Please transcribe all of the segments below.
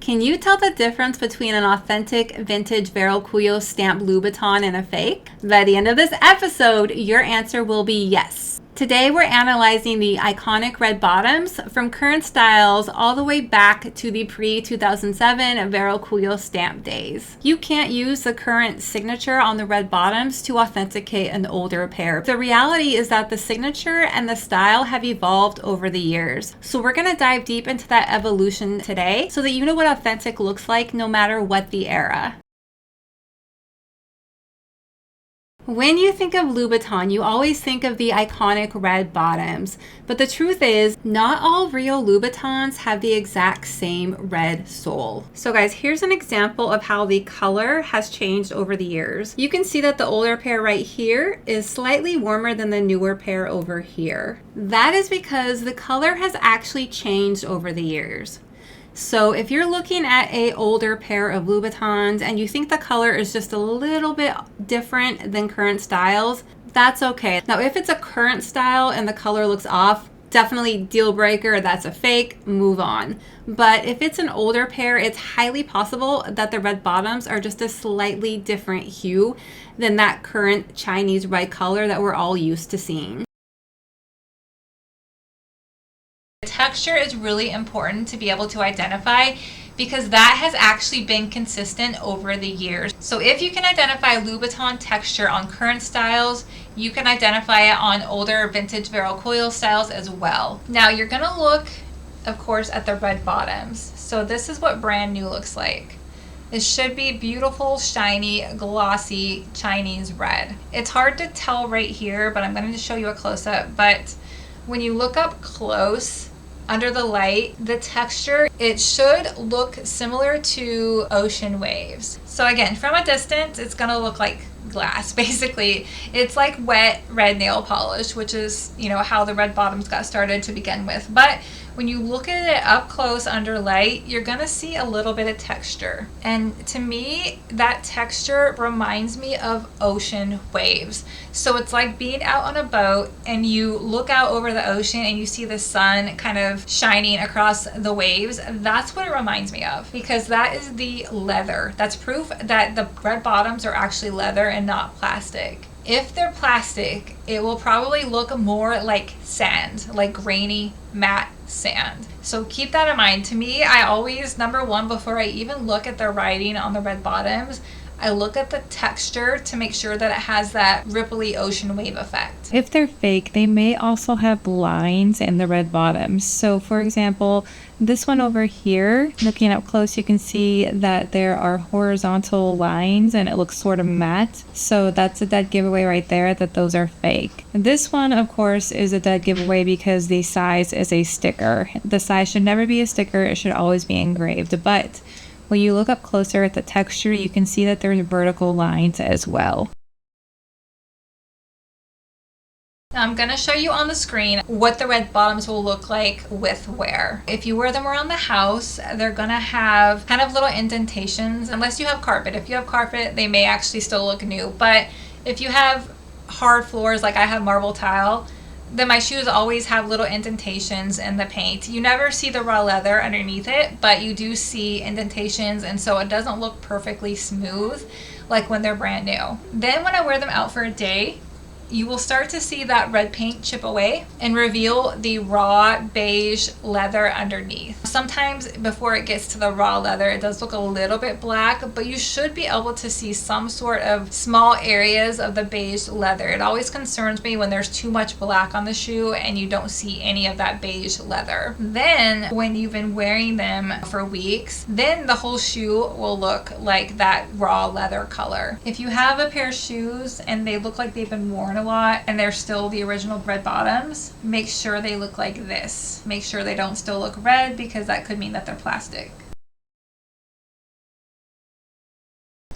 Can you tell the difference between an authentic vintage Vero Cuoio stamped Louboutin and a fake? By the end of this episode, your answer will be yes. Today we're analyzing the iconic red bottoms from current styles all the way back to the pre-2007 Vero Cuoio stamp days. You can't use the current signature on the red bottoms to authenticate an older pair. The reality is that the signature and the style have evolved over the years. So we're going to dive deep into that evolution today so that you know what authentic looks like no matter what the era. When you think of Louboutin, you always think of the iconic red bottoms, but the truth is, not all real Louboutins have the exact same red sole. So guys, here's an example of how the color has changed over the years. You can see that the older pair right here is slightly warmer than the newer pair over here. That is because the color has actually changed over the years. So if you're looking at an older pair of Louboutins and you think the color is just a little bit different than current styles, that's okay. Now, if it's a current style and the color looks off, definitely deal breaker, that's a fake, move on. But if it's an older pair, it's highly possible that the red bottoms are just a slightly different hue than that current Chinese red color that we're all used to seeing. Texture is really important to be able to identify because that has actually been consistent over the years. So if you can identify Louboutin texture on current styles, you can identify it on older vintage Vero Cuoio styles as well. Now you're gonna look, of course, at the red bottoms. So this is what brand new looks like. It should be beautiful, shiny, glossy Chinese red. It's hard to tell right here, but I'm going to show you a close-up. But when you look up close, under the light, the texture, it should look similar to ocean waves. So again, from a distance, it's gonna look like glass, basically. It's like wet red nail polish, which is, you know, how the red bottoms got started to begin with. But when you look at it up close under light, you're gonna see a little bit of texture. And to me, that texture reminds me of ocean waves. So it's like being out on a boat and you look out over the ocean and you see the sun kind of shining across the waves. That's what it reminds me of, because that is the leather. That's proof that the red bottoms are actually leather and not plastic. If they're plastic, it will probably look more like sand, like grainy, matte sand. So keep that in mind. To me, I always, number one, before I even look at the writing on the red bottoms, I look at the texture to make sure that it has that ripply ocean wave effect. If they're fake, they may also have lines in the red bottoms. So for example, this one over here, looking up close, you can see that there are horizontal lines and it looks sort of matte. So that's a dead giveaway right there that those are fake. And this one, of course, is a dead giveaway because the size is a sticker. The size should never be a sticker. It should always be engraved. But when you look up closer at the texture, you can see that there's vertical lines as well. Now I'm going to show you on the screen what the red bottoms will look like with wear. If you wear them around the house, they're going to have kind of little indentations, unless you have carpet. If you have carpet, they may actually still look new. But if you have hard floors, like I have marble tile, then my shoes always have little indentations in the paint. You never see the raw leather underneath it, but you do see indentations, and so it doesn't look perfectly smooth like when they're brand new. Then when I wear them out for a day, you will start to see that red paint chip away and reveal the raw beige leather underneath. Sometimes before it gets to the raw leather, it does look a little bit black, but you should be able to see some sort of small areas of the beige leather. It always concerns me when there's too much black on the shoe and you don't see any of that beige leather. Then when you've been wearing them for weeks, then the whole shoe will look like that raw leather color. If you have a pair of shoes and they look like they've been worn a lot and they're still the original red bottoms, make sure they look like this. Make sure they don't still look red, because that could mean that they're plastic.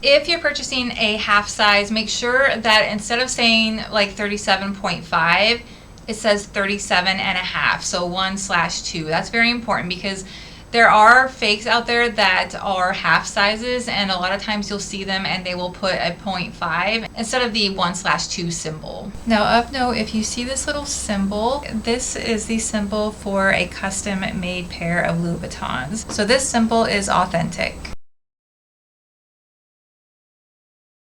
If you're purchasing a half size, make sure that instead of saying like 37.5, it says 37 and a half, so 1/2. That's very important because There are fakes out there that are half sizes, and a lot of times you'll see them and they will put a 0.5 instead of the 1/2 symbol. Now of note, if you see this little symbol, this is the symbol for a custom made pair of Louboutins. So this symbol is authentic.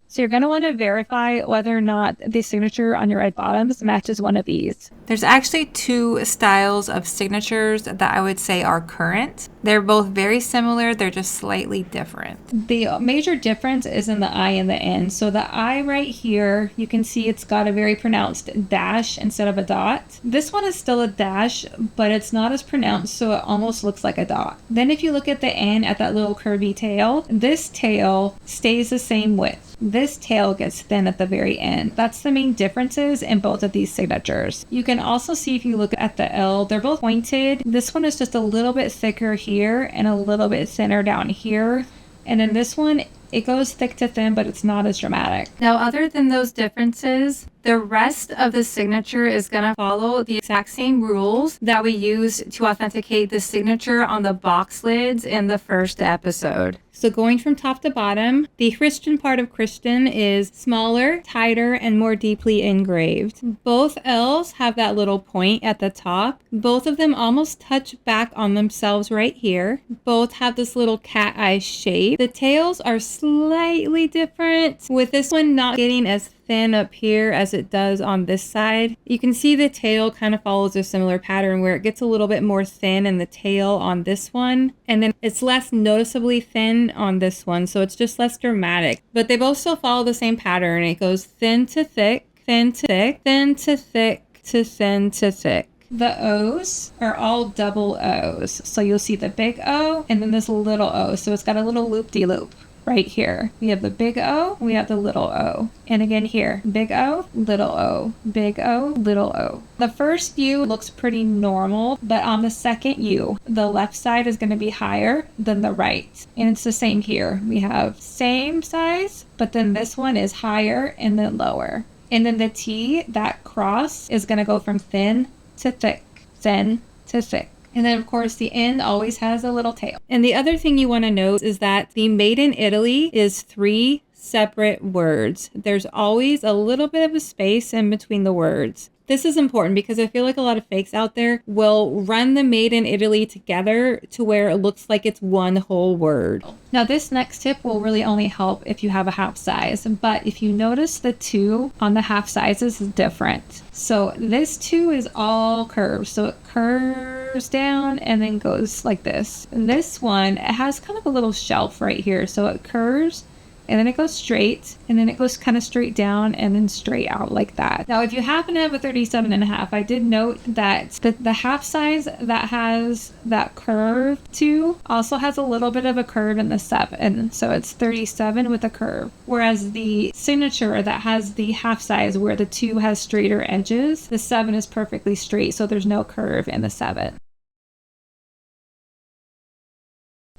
So you're going to want to verify whether or not the signature on your red bottoms matches one of these. There's actually two styles of signatures that I would say are current. They're both very similar, they're just slightly different. The major difference is in the I and the N. So the I right here, you can see it's got a very pronounced dash instead of a dot. This one is still a dash, but it's not as pronounced, so it almost looks like a dot. Then if you look at the N at that little curvy tail, this tail stays the same width. This tail gets thin at the very end. That's the main differences in both of these signatures. You can also see if you look at the L, they're both pointed. This one is just a little bit thicker here and a little bit thinner down here. And then this one, it goes thick to thin, but it's not as dramatic. Now, other than those differences, the rest of the signature is going to follow the exact same rules that we used to authenticate the signature on the box lids in the first episode. So going from top to bottom, the Christian part of Christian is smaller, tighter, and more deeply engraved. Both L's have that little point at the top. Both of them almost touch back on themselves right here. Both have this little cat eye shape. The tails are slightly different, with this one not getting as thin up here as it does on this side. You can see the tail kind of follows a similar pattern where it gets a little bit more thin in the tail on this one, and then it's less noticeably thin on this one, so it's just less dramatic. But they both still follow the same pattern. It goes thin to thick, thin to thick, thin to thick to thin to thick. The O's are all double O's. So you'll see the big O and then this little O. So it's got a little loop-de-loop. Right here, we have the big O, we have the little O. And again here, big O, little O, big O, little O. The first U looks pretty normal, but on the second U, the left side is going to be higher than the right. And it's the same here. We have same size, but then this one is higher and then lower. And then the T, that cross, is going to go from thin to thick, thin to thick. And then, of course, the N always has a little tail. And the other thing you want to know is that the Made in Italy is 3 separate words. There's always a little bit of a space in between the words. This is important because I feel like a lot of fakes out there will run the Made in Italy together to where it looks like it's one whole word. Now this next tip will really only help if you have a half size, but if you notice the 2 on the half sizes is different. So this 2 is all curved, so it curves down and then goes like this. This one, it has kind of a little shelf right here, so it curves and then it goes straight, and then it goes kind of straight down and then straight out like that. Now, if you happen to have a 37.5, I did note that the half size that has that curve too also has a little bit of a curve in the 7. So it's 37 with a curve. Whereas the signature that has the half size where the 2 has straighter edges, the 7 is perfectly straight, so there's no curve in the 7.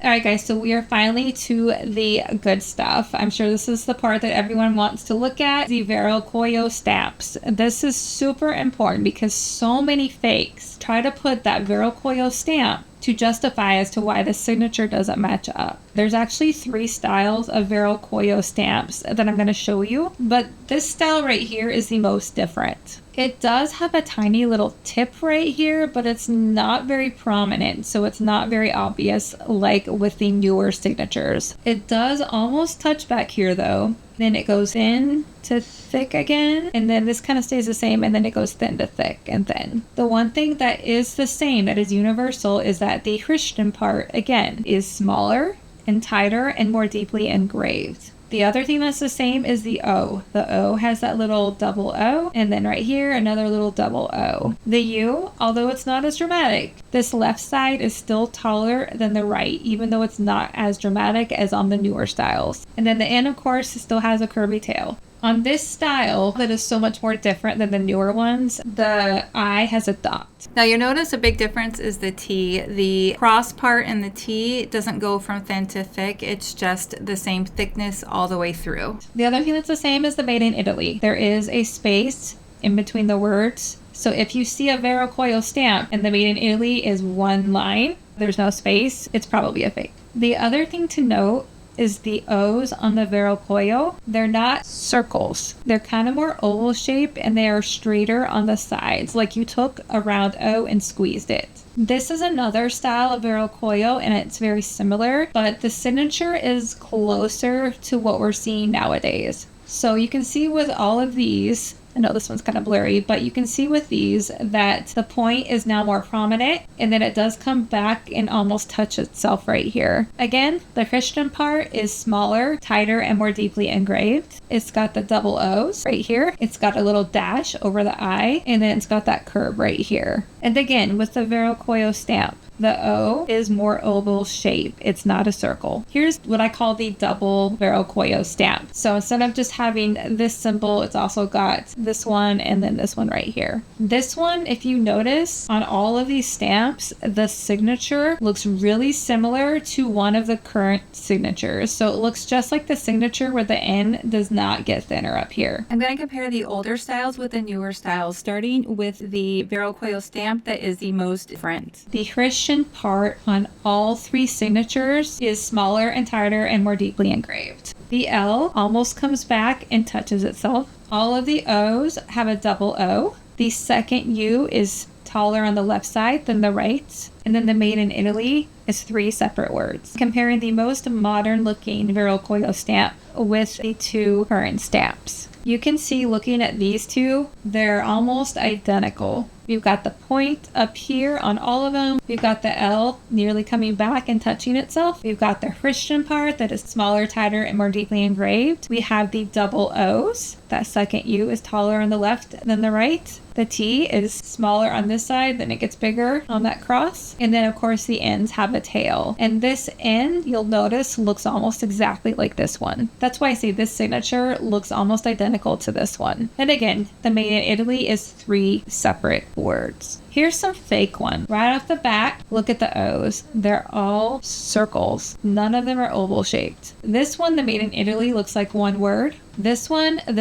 Alright guys, so we are finally to the good stuff. I'm sure this is the part that everyone wants to look at, the Vero Cuoio stamps. This is super important because so many fakes try to put that Vero Cuoio stamp to justify as to why the signature doesn't match up. There's actually 3 styles of Vero Cuoio stamps that I'm going to show you, but this style right here is the most different. It does have a tiny little tip right here, but it's not very prominent, so it's not very obvious like with the newer signatures. It does almost touch back here though. Then it goes thin to thick again, and then this kind of stays the same, and then it goes thin to thick and thin. The one thing that is the same, that is universal, is that the Christian part, again, is smaller and tighter and more deeply engraved. The other thing that's the same is the O. The O has that little double O, and then right here, another little double O. The U, although it's not as dramatic, this left side is still taller than the right, even though it's not as dramatic as on the newer styles. And then the N, of course, still has a curvy tail. On this style that is so much more different than the newer ones, the I has a dot. Now you'll notice a big difference is the T. The cross part in the T doesn't go from thin to thick, it's just the same thickness all the way through. The other thing that's the same is the Made in Italy. There is a space in between the words. So if you see a Vero Cuoio stamp and the Made in Italy is one line, there's no space, it's probably a fake. The other thing to note is the O's on the Vero Cuoio. They're not circles. They're kind of more oval shape and they are straighter on the sides, like you took a round O and squeezed it. This is another style of Vero Cuoio and it's very similar, but the signature is closer to what we're seeing nowadays. So you can see with all of these, I know this one's kind of blurry, but you can see with these that the point is now more prominent and then it does come back and almost touch itself right here. Again, the Christian part is smaller, tighter, and more deeply engraved. It's got the double O's right here. It's got a little dash over the I, and then it's got that curve right here. And again, with the Vero Cuoio stamp, the O is more oval shape. It's not a circle. Here's what I call the double Vero Cuoio stamp. So instead of just having this symbol, it's also got this one and then this one right here. This one, if you notice on all of these stamps, the signature looks really similar to one of the current signatures. So it looks just like the signature where the N does not get thinner up here. I'm going to compare the older styles with the newer styles, starting with the Vero Cuoio stamp that is the most different. The Christian part on all three signatures is smaller and tighter and more deeply engraved. The L almost comes back and touches itself. All of the O's have a double O. The second U is taller on the left side than the right. And then the Made in Italy is 3 separate words. Comparing the most modern looking Vero Cuoio stamp with the two current stamps. You can see looking at these two, they're almost identical. We've got the point up here on all of them. We've got the L nearly coming back and touching itself. We've got the Christian part that is smaller, tighter, and more deeply engraved. We have the double O's. That second U is taller on the left than the right. The T is smaller on this side, then it gets bigger on that cross. And then, of course, the N's have a tail. And this N, you'll notice, looks almost exactly like this one. That's why I say this signature looks almost identical to this one. And again, the Made in Italy is 3 separate words. Here's some fake one. Right off the bat, look at the O's. They're all circles. None of them are oval shaped. This one, the Made in Italy, looks like one word. This one, and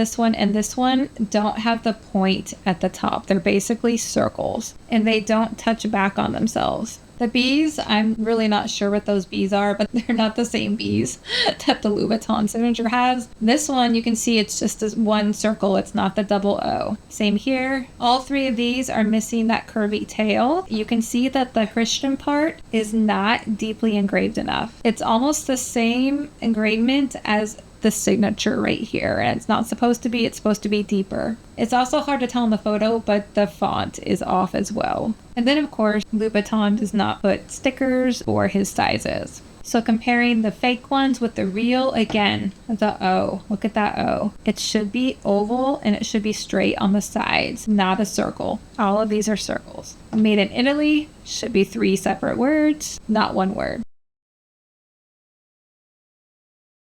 this one don't have the point at the top. They're basically circles, and they don't touch back on themselves. The B's, I'm really not sure what those B's are, but they're not the same B's that the Louboutin signature has. This one, you can see it's just this one circle. It's not the double O. Same here. All 3 of these are missing that curvy tail. You can see that the Christian part is not deeply engraved enough. It's almost the same engravement as the signature right here, and it's not supposed to be. It's supposed to be deeper. It's also hard to tell in the photo, but the font is off as well. And then, of course, Louboutin does not put stickers for his sizes. So comparing the fake ones with the real, again, the O. Look at that O. It should be oval and it should be straight on the sides, not a circle. All of these are circles. Made in Italy should be 3 separate words, not one word.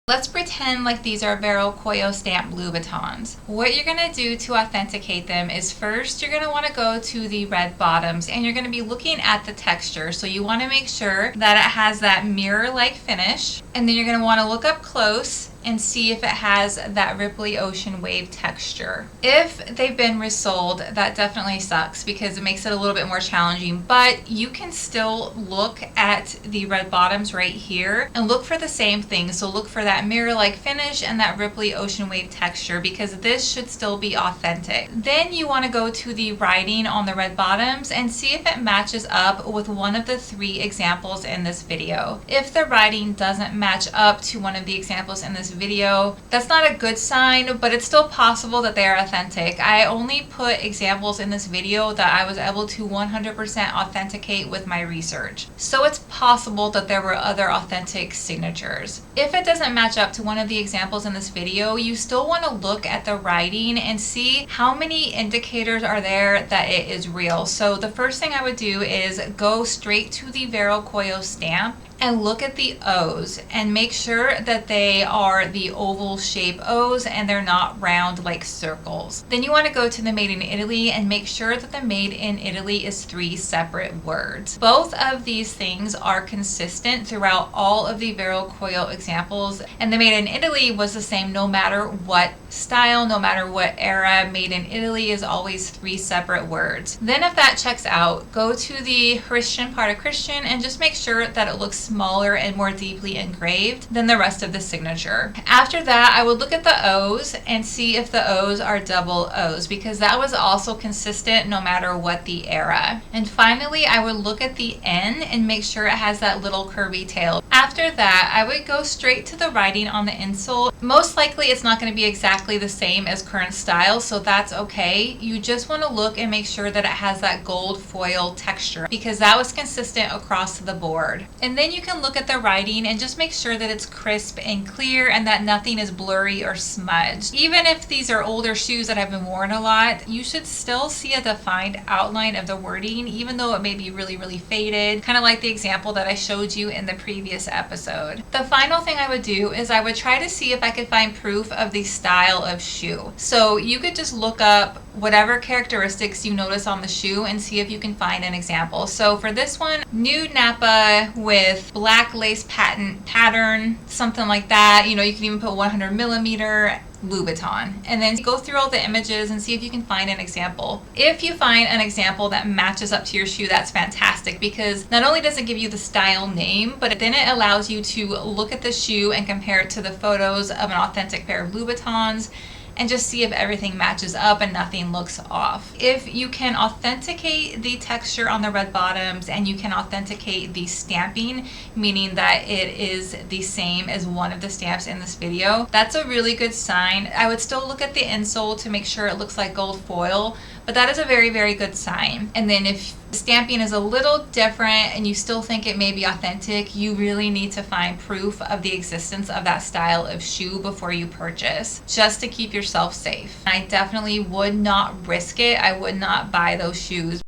Let's pretend like these are Vero Cuoio stamp Louboutins. What you're going to do to authenticate them is first you're going to want to go to the red bottoms and you're going to be looking at the texture. So you want to make sure that it has that mirror-like finish, and then you're going to want to look up close and see if it has that ripply ocean wave texture. If they've been resold, that definitely sucks because it makes it a little bit more challenging, but you can still look at the red bottoms right here and look for the same thing. So look for that mirror-like finish and that ripply ocean wave texture, because this should still be authentic. Then you want to go to the writing on the red bottoms and see if it matches up with one of the 3 examples in this video. If the writing doesn't match up to one of the examples in this video, that's not a good sign, but it's still possible that they are authentic. I only put examples in this video that I was able to 100% authenticate with my research. So it's possible that there were other authentic signatures. If it doesn't match up to one of the examples in this video, you still want to look at the writing and see how many indicators are there that it is real. So the first thing I would do is go straight to the Vero Cuoio stamp and look at the O's and make sure that they are are the oval shape O's and they're not round like circles. Then you want to go to the Made in Italy and make sure that the Made in Italy is 3 separate words. Both of these things are consistent throughout all of the Vero Cuoio examples, and the Made in Italy was the same no matter what style, no matter what era. Made in Italy is always 3 separate words. Then if that checks out, go to the Christian part of Christian and just make sure that it looks smaller and more deeply engraved than the rest of the signature. After that, I would look at the O's and see if the O's are double O's, because that was also consistent no matter what the era. And finally, I would look at the N and make sure it has that little curvy tail. After that, I would go straight to the writing on the insole. Most likely it's not going to be exactly the same as current style, so that's okay. You just want to look and make sure that it has that gold foil texture, because that was consistent across the board. And then you can look at the writing and just make sure that it's crisp and clear and that nothing is blurry or smudged. Even if these are older shoes that have been worn a lot, you should still see a defined outline of the wording, even though it may be really, really faded, kind of like the example that I showed you in the previous episode. The final thing I would do is I would try to see if I could find proof of the style of shoe. So you could just look up whatever characteristics you notice on the shoe and see if you can find an example. So for this one, nude Nappa with black lace pattern, something like that. You know, you can even put 100 millimeter Louboutin, and then go through all the images and see if you can find an example. If you find an example that matches up to your shoe, that's fantastic, because not only does it give you the style name, but then it allows you to look at the shoe and compare it to the photos of an authentic pair of Louboutins and just see if everything matches up and nothing looks off. If you can authenticate the texture on the red bottoms and you can authenticate the stamping, meaning that it is the same as one of the stamps in this video, that's a really good sign. I would still look at the insole to make sure it looks like gold foil, but that is a very, very good sign. And then if the stamping is a little different and you still think it may be authentic, you really need to find proof of the existence of that style of shoe before you purchase, just to keep yourself safe. I definitely would not risk it. I would not buy those shoes.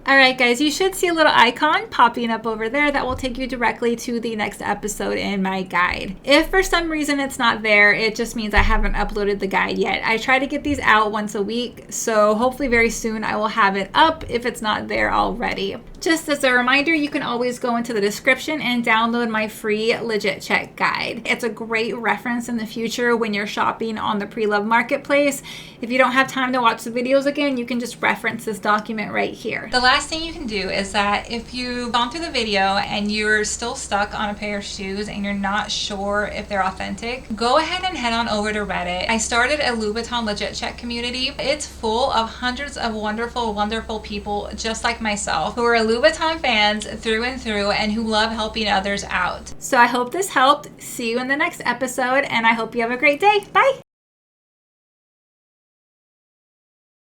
Alright guys, you should see a little icon popping up over there that will take you directly to the next episode in my guide. If for some reason it's not there, it just means I haven't uploaded the guide yet. I try to get these out once a week, so hopefully very soon I will have it up if it's not there already. Just as a reminder, you can always go into the description and download my free Legit Check guide. It's a great reference in the future when you're shopping on the pre-loved marketplace. If you don't have time to watch the videos again, you can just reference this document right here. The last thing you can do is that if you've gone through the video and you're still stuck on a pair of shoes and you're not sure if they're authentic, go ahead and head on over to Reddit. I started a Louboutin Legit Check community. It's full of hundreds of wonderful, wonderful people just like myself who are Louboutin fans through and through and who love helping others out. So I hope this helped. See you in the next episode, and I hope you have a great day. Bye!